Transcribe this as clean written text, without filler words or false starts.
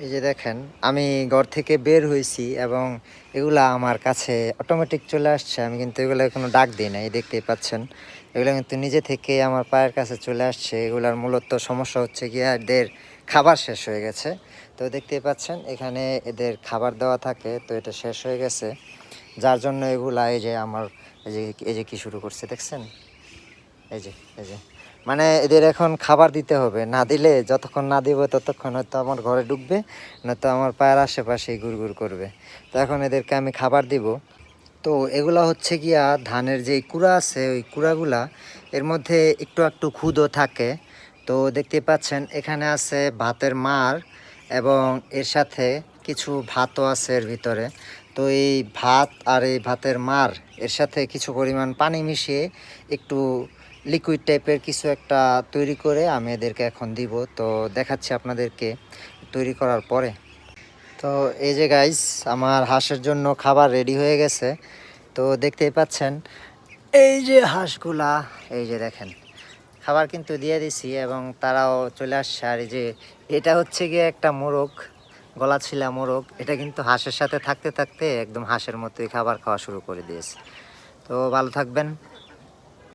এই যে দেখেন, আমি ঘর থেকে বের হয়েছি এবং এগুলা আমার কাছে অটোমেটিক চলে আসছে। আমি কিন্তু এগুলো কোনো ডাক দিই না, এই দেখতেই পাচ্ছেন। এগুলো কিন্তু নিজে থেকে আমার পায়ের কাছে চলে আসছে। এগুলার মূলত সমস্যা হচ্ছে গিয়ে এদের খাবার শেষ হয়ে গেছে। তো দেখতেই পাচ্ছেন এখানে এদের খাবার দেওয়া থাকে, তো এটা শেষ হয়ে গেছে, যার জন্য এগুলা এই যে আমার এই যে কি শুরু করছে দেখছেন, এই যে এই যে মানে এদের এখন খাবার দিতে হবে, না দিলে যতক্ষণ না দিব ততক্ষণ হয়তো আমার ঘরে ঢুকবে, নয়তো আমার পায়ের আশেপাশেই ঘুরঘুর করবে। তো এখন এদেরকে আমি খাবার দিব। তো এগুলা হচ্ছে গিয়া ধানের যে কুড়া আছে, ওই কুড়াগুলা এর মধ্যে একটু একটু খুদও থাকে। তো দেখতে পাচ্ছেন এখানে আছে ভাতের মার এবং এর সাথে কিছু ভাতও আছে এর ভিতরে। তো এই ভাত আর এই ভাতের মার এর সাথে কিছু পরিমাণ পানি মিশিয়ে একটু লিকুইড টাইপের কিছু একটা তৈরি করে আমি এদেরকে এখন দিব। তো দেখাচ্ছি আপনাদেরকে তৈরি করার পরে। তো এই যে গাইস, আমার হাঁসের জন্য খাবার রেডি হয়ে গেছে। তো দেখতেই পাচ্ছেন এই যে হাঁসগুলা, এই যে দেখেন খাবার কিন্তু দিয়ে দিছি এবং তারাও চলে আসছে। আর এই যে এটা হচ্ছে গিয়ে একটা মোরগ, গলাছিলা মোরগ, এটা কিন্তু হাঁসের সাথে থাকতে থাকতে একদম হাঁসের মতোই খাবার খাওয়া শুরু করে দিয়েছে। তো ভালো থাকবেন।